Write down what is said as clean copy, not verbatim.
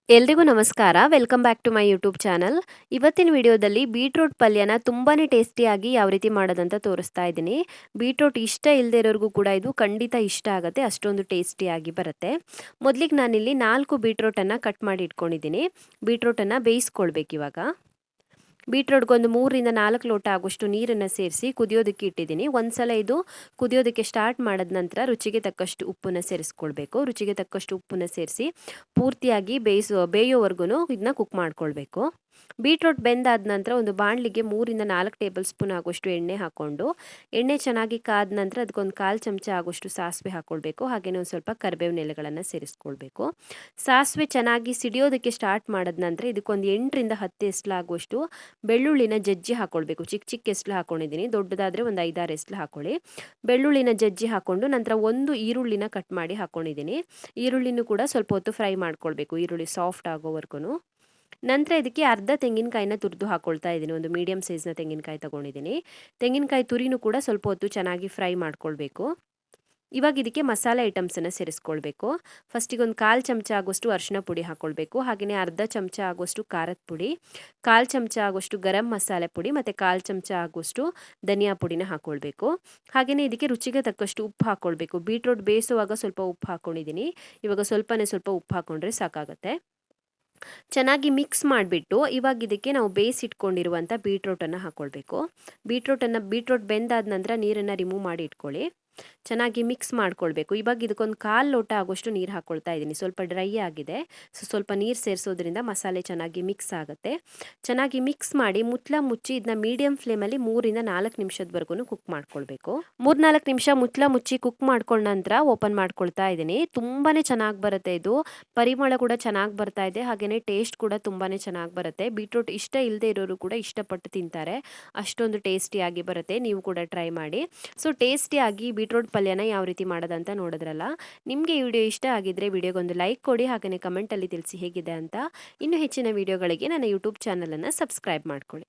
ಎಲ್ರಿಗೂ ನಮಸ್ಕಾರ. Welcome back to my YouTube channel. ಇವತ್ತಿನ ವಿಡಿಯೋದಲ್ಲಿ ಬೀಟ್ರೂಟ್ ಪಲ್ಯನ ತುಂಬಾನೇ ಟೇಸ್ಟಿಯಾಗಿ ಯಾವ ರೀತಿ ಮಾಡೋದಂತ ತೋರಿಸ್ತಾ ಇದ್ದೀನಿ. ಬೀಟ್ರೂಟ್ ಇಷ್ಟ ಇಲ್ಲದೆ ಇರೋರಿಗೂ ಕೂಡ ಇದು ಖಂಡಿತ ಇಷ್ಟ ಆಗುತ್ತೆ, ಅಷ್ಟೊಂದು ಟೇಸ್ಟಿಯಾಗಿ ಬರುತ್ತೆ. ಮೊದಲಿಗೆ ನಾನಿಲ್ಲಿ 4 ಬೀಟ್ರೂಟನ್ನು ಕಟ್ ಮಾಡಿ ಇಟ್ಕೊಂಡಿದ್ದೀನಿ. ಬೀಟ್ರೂಟನ್ನು ಬೇಯಿಸ್ಕೊಳ್ಬೇಕು ಇವಾಗ. ಬೀಟ್ರೂಟ್ಗೆ ಒಂದು 3ರಿಂದ 4 ಲೋಟ ಆಗುವಷ್ಟು ನೀರನ್ನು ಸೇರಿಸಿ ಕುದಿಯೋದಕ್ಕೆ ಇಟ್ಟಿದ್ದೀನಿ. ಒಂದ್ಸಲ ಇದು ಕುದಿಯೋದಕ್ಕೆ ಸ್ಟಾರ್ಟ್ ಮಾಡಿದ ನಂತರ ರುಚಿಗೆ ತಕ್ಕಷ್ಟು ಉಪ್ಪನ್ನು ಸೇರಿಸ್ಕೊಳ್ಬೇಕು. ರುಚಿಗೆ ತಕ್ಕಷ್ಟು ಉಪ್ಪನ್ನು ಸೇರಿಸಿ ಪೂರ್ತಿಯಾಗಿ ಬೇಯೋವರೆಗೂ ಇದನ್ನ ಕುಕ್ ಮಾಡ್ಕೊಳ್ಬೇಕು. ಬೀಟ್ರೂಟ್ ಬೆಂದಾದ ನಂತರ ಒಂದು ಬಾಣಲಿಗೆ 3ರಿಂದ 4 ಟೇಬಲ್ ಸ್ಪೂನ್ ಆಗುವಷ್ಟು ಎಣ್ಣೆ ಹಾಕ್ಕೊಂಡು, ಎಣ್ಣೆ ಚೆನ್ನಾಗಿ ಕಾದ ನಂತರ ಅದಕ್ಕೊಂದು 1/4 ಚಮಚ ಆಗುವಷ್ಟು ಸಾಸಿವೆ ಹಾಕ್ಕೊಳ್ಬೇಕು. ಹಾಗೆಯೇ ಒಂದು ಸ್ವಲ್ಪ ಕರಿಬೇವಿನ ಎಲೆಗಳನ್ನು ಸೇರಿಸ್ಕೊಳ್ಬೇಕು. ಸಾಸಿವೆ ಚೆನ್ನಾಗಿ ಸಿಡಿಯೋದಕ್ಕೆ ಸ್ಟಾರ್ಟ್ ಮಾಡಿದ ನಂತರ ಇದಕ್ಕೊಂದು 8ರಿಂದ 10 ಎಸ್ಲಾಗುವಷ್ಟು ಬೆಳ್ಳುಳ್ಳಿನ ಜಜ್ಜಿ ಹಾಕ್ಕೊಳ್ಬೇಕು. ಚಿಕ್ಕ ಚಿಕ್ಕ ಎಸ್ಲು ಹಾಕ್ಕೊಂಡಿದ್ದೀನಿ, ದೊಡ್ಡದಾದರೆ ಒಂದು 5-6 ಎಸ್ಲು ಹಾಕ್ಕೊಳ್ಳಿ. ಬೆಳ್ಳುಳ್ಳಿನ ಜಜ್ಜಿ ಹಾಕ್ಕೊಂಡು ನಂತರ ಒಂದು ಈರುಳ್ಳಿನ ಕಟ್ ಮಾಡಿ ಹಾಕ್ಕೊಂಡಿದ್ದೀನಿ. ಈರುಳ್ಳಿನೂ ಕೂಡ ಸ್ವಲ್ಪ ಹೊತ್ತು ಫ್ರೈ ಮಾಡ್ಕೊಳ್ಬೇಕು, ಈರುಳ್ಳಿ ಸಾಫ್ಟ್ ಆಗೋವರೆಗೂ. ನಂತರ ಇದಕ್ಕೆ ಅರ್ಧ ತೆಂಗಿನಕಾಯಿನ ತುರಿದು ಹಾಕ್ಕೊಳ್ತಾ ಇದ್ದೀನಿ. ಒಂದು ಮೀಡಿಯಮ್ ಸೈಜ್ನ ತೆಂಗಿನಕಾಯಿ ತೊಗೊಂಡಿದ್ದೀನಿ. ತೆಂಗಿನಕಾಯಿ ತುರಿನೂ ಕೂಡ ಸ್ವಲ್ಪ ಹೊತ್ತು ಚೆನ್ನಾಗಿ ಫ್ರೈ ಮಾಡ್ಕೊಳ್ಬೇಕು. ಇವಾಗ ಇದಕ್ಕೆ ಮಸಾಲೆ ಐಟಮ್ಸನ್ನು ಸೇರಿಸ್ಕೊಳ್ಬೇಕು. ಫಸ್ಟಿಗೆ ಒಂದು 1/4 ಚಮಚ ಆಗುವಷ್ಟು ಅರಿಶಿನ ಪುಡಿ ಹಾಕ್ಕೊಳ್ಬೇಕು. ಹಾಗೆಯೇ ಅರ್ಧ ಚಮಚ ಆಗುವಷ್ಟು ಖಾರದ ಪುಡಿ, 1/4 ಚಮಚ ಆಗುವಷ್ಟು ಗರಂ ಮಸಾಲೆ ಪುಡಿ ಮತ್ತು 1/4 ಚಮಚ ಆಗುವಷ್ಟು ಧನಿಯಾ ಪುಡಿನ ಹಾಕ್ಕೊಳ್ಬೇಕು. ಹಾಗೆಯೇ ಇದಕ್ಕೆ ರುಚಿಗೆ ತಕ್ಕಷ್ಟು ಉಪ್ಪು ಹಾಕ್ಕೊಳ್ಬೇಕು. ಬೀಟ್ರೂಟ್ ಬೇಯಿಸುವಾಗ ಸ್ವಲ್ಪ ಉಪ್ಪು ಹಾಕ್ಕೊಂಡಿದ್ದೀನಿ. ಇವಾಗ ಸ್ವಲ್ಪ ಉಪ್ಪು ಹಾಕ್ಕೊಂಡ್ರೆ ಸಾಕಾಗುತ್ತೆ. ಚೆನ್ನಾಗಿ ಮಿಕ್ಸ್ ಮಾಡಿಬಿಟ್ಟು ಇವಾಗ ಇದಕ್ಕೆ ನಾವು ಬೇಯಿಸಿಟ್ಕೊಂಡಿರುವಂಥ ಬೀಟ್ರೂಟನ್ನು ಹಾಕ್ಕೊಳ್ಬೇಕು. ಬೀಟ್ರೂಟ್ ಬೆಂದಾದ ನಂತರ ನೀರನ್ನು ರಿಮೂವ್ ಮಾಡಿ ಇಟ್ಕೊಳ್ಳಿ. ಚೆನ್ನಾಗಿ ಮಿಕ್ಸ್ ಮಾಡ್ಕೊಳ್ಬೇಕು. ಇವಾಗ ಇದಕ್ಕೊಂದು 1/4 ಲೋಟ ಆಗೋಷ್ಟು ನೀರು ಹಾಕ್ಕೊಳ್ತಾ ಇದ್ದೀನಿ. ಸ್ವಲ್ಪ ಡ್ರೈ ಆಗಿದೆ, ಸ್ವಲ್ಪ ನೀರು ಸೇರಿಸೋದ್ರಿಂದ ಮಸಾಲೆ ಚೆನ್ನಾಗಿ ಮಿಕ್ಸ್ ಆಗುತ್ತೆ. ಚೆನ್ನಾಗಿ ಮಿಕ್ಸ್ ಮಾಡಿ ಮುಚ್ಚಿ ಇದನ್ನ ಮೀಡಿಯಂ ಫ್ಲೇಮಲ್ಲಿ 3ರಿಂದ 4 ನಿಮಿಷದವರೆಗೂ ಕುಕ್ ಮಾಡ್ಕೊಳ್ಬೇಕು. 3-4 ನಿಮಿಷ ಮುಚ್ಚಿ ಕುಕ್ ಮಾಡ್ಕೊಂಡ ನಂತರ ಓಪನ್ ಮಾಡ್ಕೊಳ್ತಾ ಇದ್ದೀನಿ. ತುಂಬಾ ಚೆನ್ನಾಗಿ ಬರುತ್ತೆ ಇದು. ಪರಿಮಳ ಕೂಡ ಚೆನ್ನಾಗಿ ಬರ್ತಾ ಇದೆ. ಹಾಗೆಯೇ ಟೇಸ್ಟ್ ಕೂಡ ತುಂಬಾ ಚೆನ್ನಾಗಿ ಬರುತ್ತೆ. ಬೀಟ್ರೂಟ್ ಇಷ್ಟ ಇಲ್ಲದೆ ಇರೋರು ಕೂಡ ಇಷ್ಟಪಟ್ಟು ತಿಂತಾರೆ, ಅಷ್ಟೊಂದು ಟೇಸ್ಟಿಯಾಗಿ ಬರುತ್ತೆ. ನೀವು ಕೂಡ ಟ್ರೈ ಮಾಡಿ. ಸೊ ಟೇಸ್ಟಿಯಾಗಿ ಬೀಟ್ರೂಟ್ ಪಲ್ಯನ ಯಾವ ರೀತಿ ಮಾಡೋದಂತ ನೋಡಿದ್ರಲ್ಲ. ನಿಮಗೆ ಈ ವಿಡಿಯೋ ಇಷ್ಟ ಆಗಿದ್ರೆ ವಿಡಿಯೋಗೊಂದು ಲೈಕ್ ಕೊಡಿ. ಹಾಗೆಯೇ ಕಮೆಂಟಲ್ಲಿ ತಿಳಿಸಿ ಹೇಗಿದೆ ಅಂತ. ಇನ್ನೂ ಹೆಚ್ಚಿನ ವಿಡಿಯೋಗಳಿಗೆ ನನ್ನ ಯೂಟ್ಯೂಬ್ ಚಾನಲನ್ನು ಸಬ್ಸ್ಕ್ರೈಬ್ ಮಾಡ್ಕೊಳ್ಳಿ.